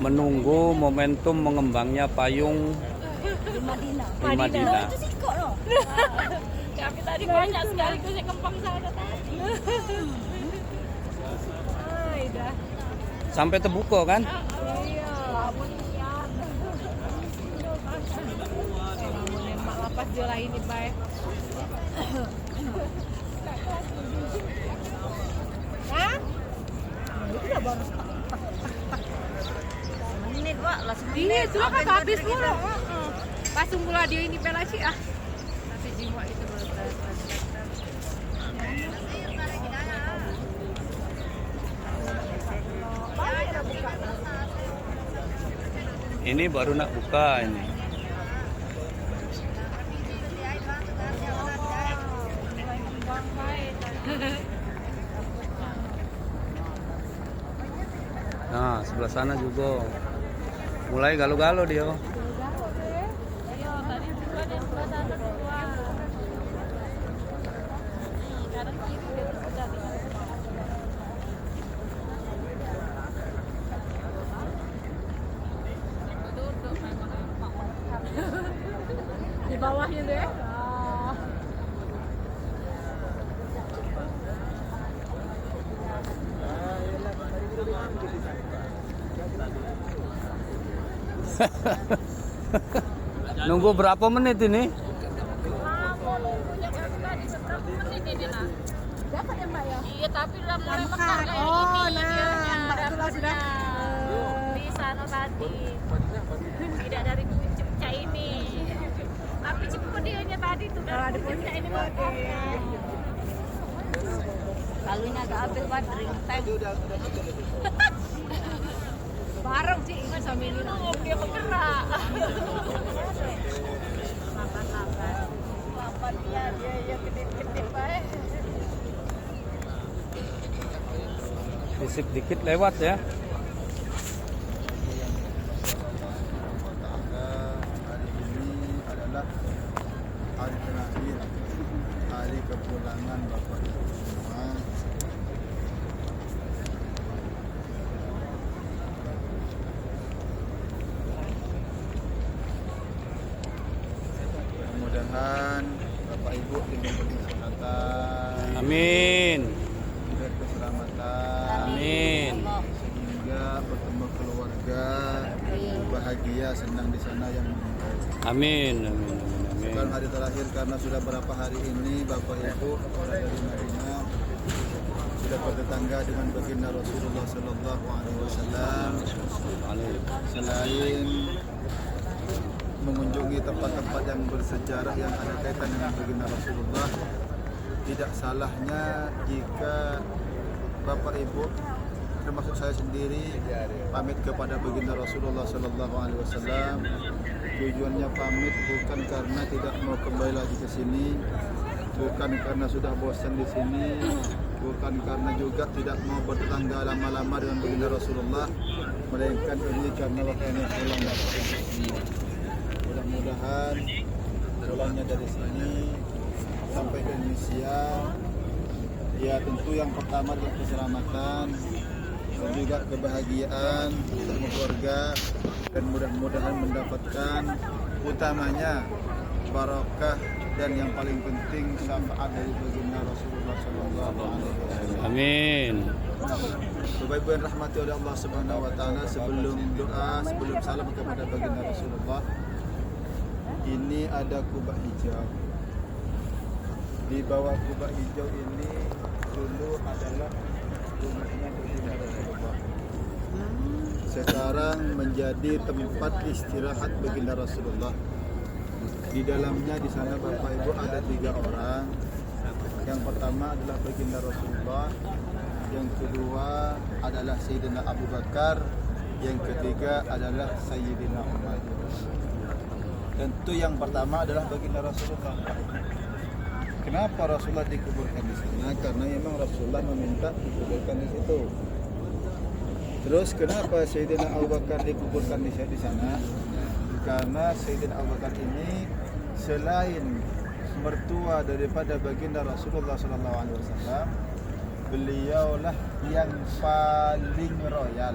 menunggu momentum mengembangnya payung Di Madinah. di Madinah. Itu sih kok loh. Kami tadi banyak sekali kusik kembang sana tadi. Dah. Sampai terbuka kan? Iya. Mak lapas dia lah ini baik. Hah? Itu udah baru menit Pak, lah Iya, semenit. sudah kan habis mulu. Pas mula dia ini pela sih ah. Nanti jiwa itu baru Ini baru nak buka ini. Nah, sebelah sana juga. Mulai galau-galau dia. Di bawahnya deh. Nunggu berapa menit ini? Dapat ya Mbak ya? Iya, tapi udah mulai Mekar. mekar kayak Oh, gini. nah, Dia itulah sudah. di sana tadi. Tidak dari puncak ini. Tapi cepet dianya tadi tuh dari puncak ini mekarnya. Lalu ini agak habis buat drink time. Bareng sih itu sama ini. Dia bergerak. Apa dia kedip-kedip baik. Fisik dikit lewat ya. Hari ini adalah hari terakhir, hari kepulangan Bapak Ibu semua. Mudah-mudahan Bapak Ibu diberi kesehatan, Amin. diberi keselamatan, Amin. sehingga bertemu keluarga bahagia, senang di sana yang meninggal. Amin. Amin. Sekarang Amin. hari terakhir karena sudah berapa hari ini Bapak Ibu orang dari Madinah sudah bertetangga dengan baginda Rasulullah Sallallahu Alaihi Wasallam. Selain mengunjungi tempat-tempat yang bersejarah yang ada kaitan dengan baginda Rasulullah, tidak salahnya jika Bapak Ibu termasuk saya sendiri pamit kepada baginda Rasulullah Sallallahu Alaihi Wasallam. Tujuannya pamit bukan karena tidak mau kembali lagi ke sini, bukan karena sudah bosan di sini, bukan karena juga tidak mau bertetangga lama-lama dengan baginda Rasulullah, melainkan ini karena waktunya pulang Bapak Ibu semua. Mudah-mudahan pulangnya dari sini sampai ke Indonesia, ya tentu yang pertama adalah keselamatan dan juga kebahagiaan untuk keluarga, dan mudah-mudahan mendapatkan utamanya barokah dan yang paling penting syafaat dari baginda Rasulullah Sallallahu Alaihi Wasallam. Amin. Bapak Ibu yang rahmati oleh Allah Subhanahu Wa Taala, sebelum doa, sebelum salam kepada baginda Rasulullah, ini ada kubah hijau. Di bawah kubah hijau ini dulu adalah rumahnya baginda Rasulullah. Sekarang menjadi tempat istirahat baginda Rasulullah. Di dalamnya di sana Bapak Ibu ada 3 orang. Yang pertama adalah baginda Rasulullah, yang kedua adalah Sayyidina Abu Bakar, yang ketiga adalah Sayyidina Umar. Tentu yang pertama adalah baginda Rasulullah. Kenapa Rasulullah dikuburkan di sana? Karena memang Rasulullah meminta dikuburkan di situ. Terus kenapa Sayyidina Abu Bakar dikuburkan di sana? Karena Sayyidina Abu Bakar ini selain mertua daripada baginda Rasulullah SAW, beliaulah yang paling royal,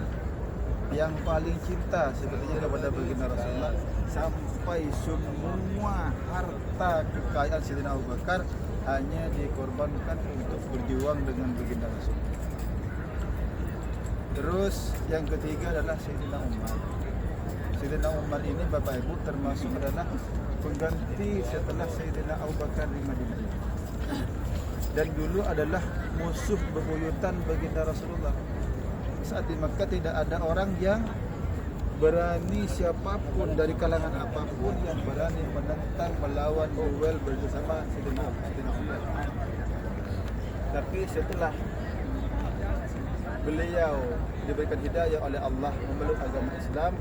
yang paling cinta sepertinya kepada baginda Rasulullah, sampai semua harta kekayaan Sayyidina Abu Bakar hanya dikorbankan untuk berjuang dengan baginda Rasulullah. Terus yang ketiga adalah Sayyidina Umar. Sayyidina Umar ini Bapak Ibu termasuk adalah pengganti setelah Sayyidina Abu Bakar di Madinah. Dan dulu adalah musuh bebuyutan baginda Rasulullah. Saat di Makkah tidak ada orang yang berani, siapapun dari kalangan apapun yang berani menentang, melawan, duel bersama Sayyidina Umar. Tapi setelah beliau diberikan hidayah oleh Allah memeluk agama Islam,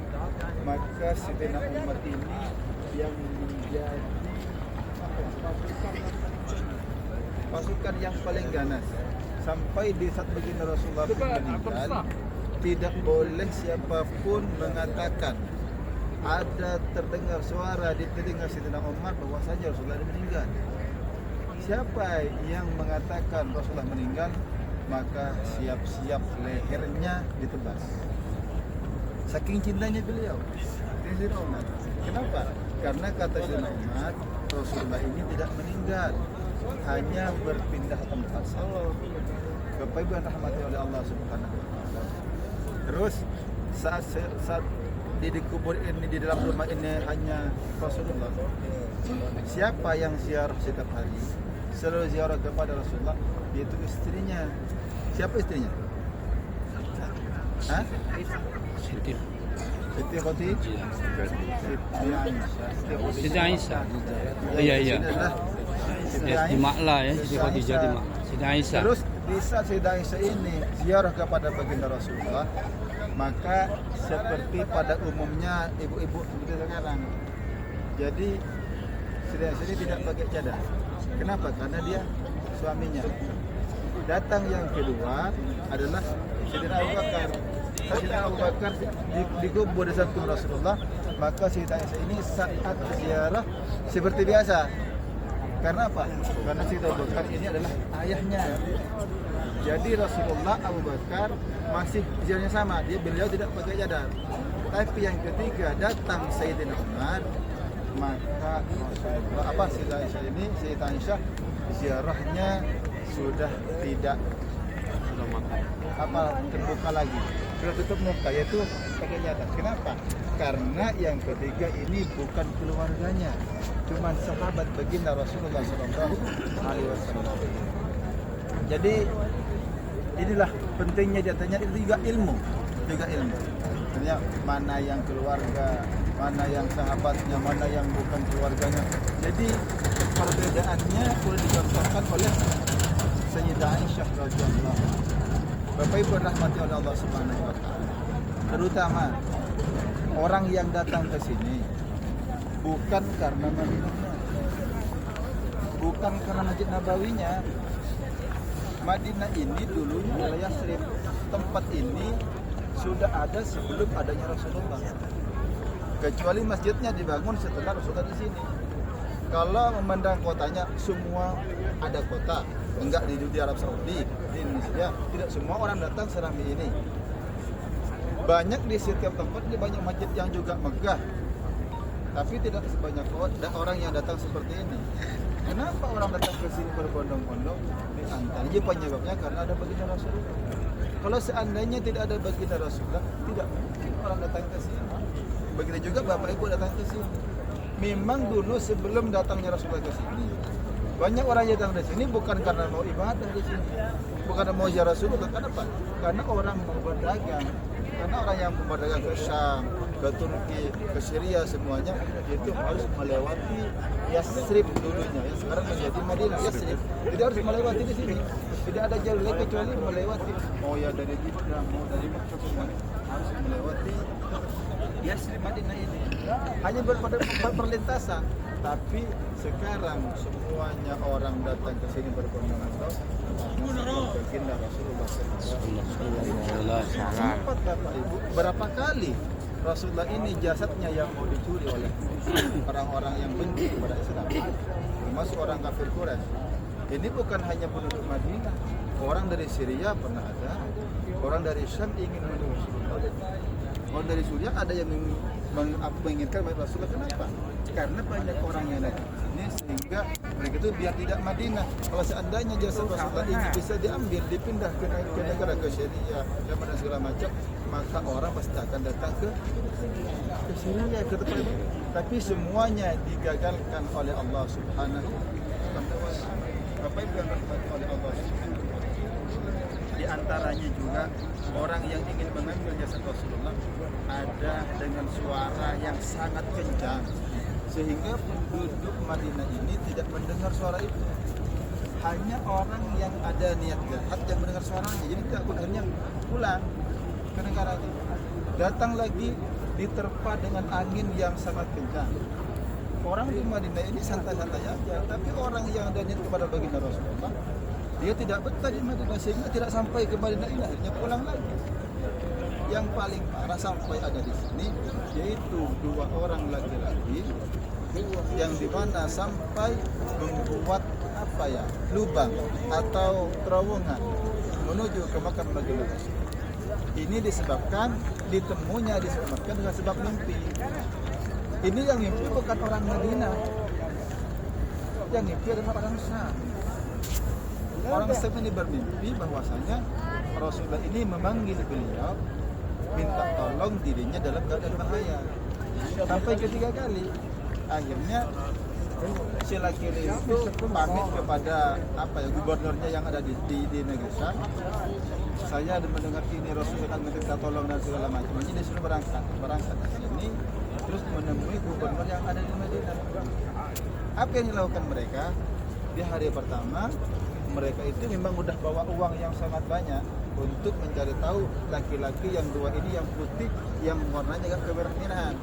maka Sayyidina Umar ini yang menjadi pasukan yang paling ganas. Sampai di saat baginda Rasulullah meninggal, tidak boleh siapapun mengatakan ada terdengar suara di telinga Sayyidina Umar bahwasanya Rasulullah meninggal. Siapa yang mengatakan Rasulullah meninggal, maka siap-siap lehernya ditebas. Saking cintanya beliau Sayyidina Umar. Kenapa? Karena kata Sayyidina Umar, Rasulullah ini tidak meninggal, hanya berpindah tempat saja. Bapak Ibu yang dirahmati oleh Allah Subhanahu wa taala. Terus saat dikubur ini di dalam rumah ini hanya Rasulullah. Siapa yang ziarah setiap hari? Selalu ziarah kepada Rasulullah, yaitu istrinya. Siapa istrinya? Hah? Siti Khadijah. Siti Aisyah. Iya. Di Makla ya, Siti Khadijah di Makla. Siti Aisyah. Terus di saat Siti Aisyah ini ziarah kepada baginda Rasulullah, maka seperti pada umumnya ibu-ibu seperti sekarang. Jadi Siti Aisyah ini tidak pakai cadar. Kenapa? Karena dia suaminya. Datang yang kedua adalah Sayyidina Abu Bakar. Sayyidina Abu Bakar dikubur di samping Rasulullah, maka Siti Aisyah ini saat ziarah seperti biasa. Karena apa? Karena Sayyidina Abu Bakar ini adalah ayahnya. Jadi Rasulullah, Abu Bakar masih ziarahnya sama, beliau tidak pakai cadar. Tapi yang ketiga datang Sayyidina Umar, maka Rasulullah Sayyidina Aisyah ziarahnya sudah tidak terbuka lagi, sudah tutup muka, yaitu pakai cadar. Kenapa? Karena yang ketiga ini bukan keluarganya, cuma sahabat baginda Rasulullah SAW. Jadi inilah pentingnya datanya itu juga ilmu. Artinya mana yang keluarga, mana yang sahabatnya, mana yang bukan keluarganya. Jadi perbedaannya boleh dicontohkan oleh Sayyidah Aisyah radhiyallahu anha. Bapak Ibu rahmati oleh Allah Subhanahu wa taala. Terutama orang yang datang ke sini bukan karena Madinahnya, bukan karena Masjid Nabawinya. Madinah ini dulunya adalah Yasrib. Tempat ini sudah ada sebelum adanya Rasulullah. Kecuali masjidnya dibangun setelah Rasulullah di sini. Kalau memandang kotanya, semua ada kota. Enggak di Arab Saudi, di Indonesia, tidak semua orang datang seramai ini. Banyak di setiap tempat, di banyak masjid yang juga megah. Tapi tidak sebanyak orang yang datang seperti ini. Kenapa orang datang ke sini berbondong-bondong? Di antaranya penyebabnya karena ada baginda Rasulullah. Kalau seandainya tidak ada baginda Rasulullah, tidak mungkin orang datang ke sini. Begitu juga Bapak Ibu datang ke sini. Memang dulu sebelum datangnya Rasulullah ke sini, banyak orang yang datang ke sini bukan karena mau ibadah di sini, bukan karena mau ziarah Rasulullah. Kenapa? Karena orang mau berdagang. Karena orang yang berdagang ke Syam, ke Turki, ke Syria semuanya itu harus melewati Yasrib dulunya, yang sekarang menjadi Madinah. Yasrib tidak harus melewati di sini, tidak ada jalur lain kecuali melewati. Mau ya dari Jeddah, mau dari Makkah, semua harus melewati Yasrib Madinah ini. Hanya perlintasan. Tapi sekarang semuanya orang datang ke sini berbondong-bondong baginda Rasulullah SAW. Sempat Bapak Ibu, berapa kali Rasulullah ini jasadnya yang mau dicuri oleh orang-orang yang benci kepada Islam, termasuk orang kafir Quraisy. Ini bukan hanya penduduk Madinah, orang dari Syria pernah ada, orang dari Syam ingin menuju Rasulullah. Orang dari Suriah ada yang menginginkan Madinah Rasulullah. Kenapa? Karena banyak orang yang datang ke sini sehingga mereka itu biar tidak Madinah. Kalau seandainya jasa Rasulullah ini bisa diambil, dipindah ke negara ke Syria, Yaman dan segala macam, maka orang pasti akan datang ke Syria, ke tempat itu. Tapi semuanya digagalkan oleh Allah Subhanahu wa Ta'ala. Apa yang digagalkan oleh Allah Subhanahu wa Ta'ala? Di antaranya juga orang yang ingin mengambil jasa Rasulullah ada dengan suara yang sangat kencang sehingga penduduk Madinah ini tidak mendengar suara itu. Hanya orang yang ada niat jahat yang mendengar suaranya. Jadi tidak akhirnya pulang ke negaranya. Datang lagi diterpa dengan angin yang sangat kencang. Orang di Madinah ini santai-santai aja, tapi orang yang ada niat kepada baginda Rasulullah, dia tidak betah di Madinah sehingga tidak sampai ke Madinah ini, akhirnya pulang lagi. Yang paling parah sampai ada di sini yaitu 2 orang laki-laki yang dimana sampai membuat lubang atau terowongan menuju ke makam baginda Rasulullah. Ini disebabkan disebabkan dengan sebab mimpi. Ini yang mimpi bukan orang Madinah, yang mimpi adalah orang Syam. Orang Syam ini bermimpi bahwasanya Rasulullah ini memanggil beliau, minta tolong dirinya dalam keadaan bahaya. Sampai ketiga kali. Akhirnya si laki-laki itu pamit kepada gubernurnya yang ada di negeri Syam. Saya mendengar ini Rasulullah minta tolong dan segala macam. Jadi dia sudah berangkat ke sini, terus menemui gubernur yang ada di Madinah. Apa yang dilakukan mereka? Di hari pertama mereka itu memang udah bawa uang yang sangat banyak untuk mencari tahu laki-laki yang 2 ini yang putih yang warnanya agak kemerah-merahan.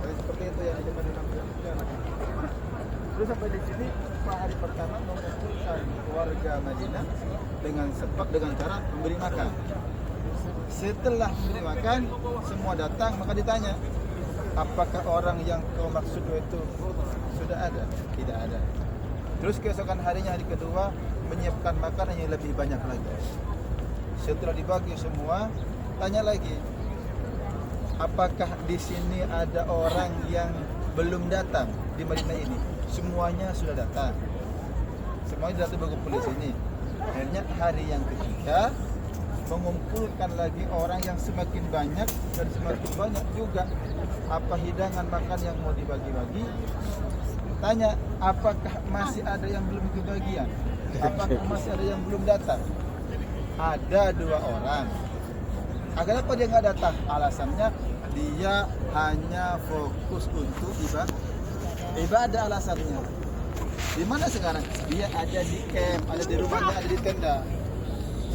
Seperti itu yang ada di Madinah. Terus sampai di sini hari pertama mengumpulkan warga Madinah dengan cara memberi makan. Setelah memberi makan, semua datang maka ditanya, apakah orang yang kau maksud itu sudah ada? Tidak ada. Terus keesokan harinya, hari kedua, menyiapkan makanan yang lebih banyak lagi. Setelah dibagi semua, tanya lagi, apakah di sini ada orang yang belum datang di Madinah ini? Semuanya sudah datang. Semuanya datang berkumpul di sini. Akhirnya hari yang ketiga mengumpulkan lagi orang yang semakin banyak dan semakin banyak juga apa hidangan makan yang mau dibagi-bagi. Tanya, apakah masih ada yang belum kebagian? Apakah masih ada yang belum datang? Ada 2 orang. Kenapa dia nggak datang? Alasannya dia hanya fokus untuk ibadah alasannya. Di mana sekarang? Dia ada di camp, ada di rumahnya, ada di tenda.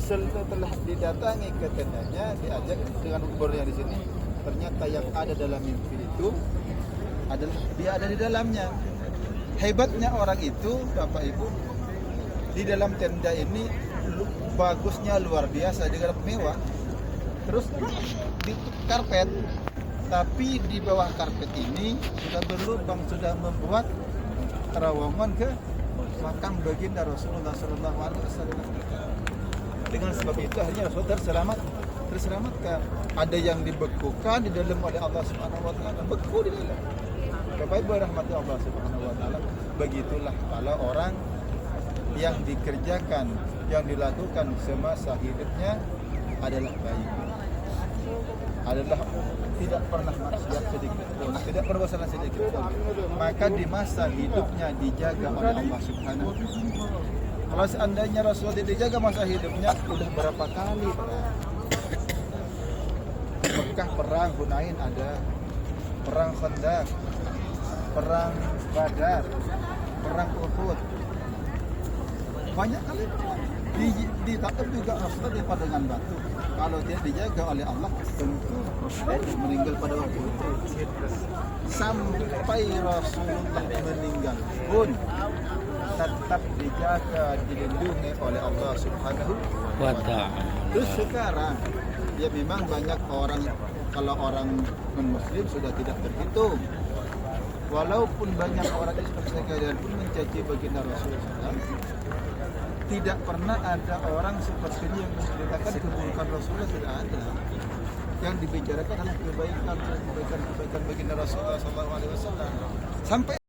Setelah didatangi ke tendanya, diajak dengan gubernur yang di sini. Ternyata yang ada dalam mimpi itu adalah dia ada di dalamnya. Hebatnya orang itu, Bapak Ibu, di dalam tenda ini bagusnya luar biasa, digarap mewah. Terus di karpet, tapi di bawah karpet ini sudah berlubang, sudah membuat terowongan ke makam baginda Rasulullah SAW. Dengan sebab itu akhirnya Rasulullah terselamatkan. Ada yang dibekukan di dalam oleh Allah Subhanahu Wa Taala, beku di dalam. Bapak Ibu rahmati Allah Subhanahu Wa Taala. Begitulah kalau orang yang dikerjakan, yang dilakukan semasa hidupnya adalah baik, adalah tidak pernah maksiat sedikit pun, tidak pernah salah sedikit pun, maka di masa hidupnya dijaga oleh Allah Subhanahu wa Ta'ala. Kalau seandainya Rasulullah tidak dijaga masa hidupnya, sudah berapa kali Mekah perang Hunain ada, perang Khandaq, perang Badar, perang Uhud, banyak kali ditangkap juga Rasulullah daripada dengan batu. Kalau tidak dijaga oleh Allah, tentu Rasulullah meninggal pada waktu itu. Sampai Rasulullah meninggal pun tetap dijaga, dilindungi oleh Allah Subhanahu wa Ta'ala. Terus sekarang ya memang banyak orang, kalau orang non-muslim sudah tidak terhitung. Walaupun banyak orang Islam sekalian pun mencaci baginda Rasulullah, tidak pernah ada orang seperti ini yang menceritakan keburukan Rasulullah, tidak ada. yang dibicarakan adalah kebaikan baginda Rasulullah SAW. Sampai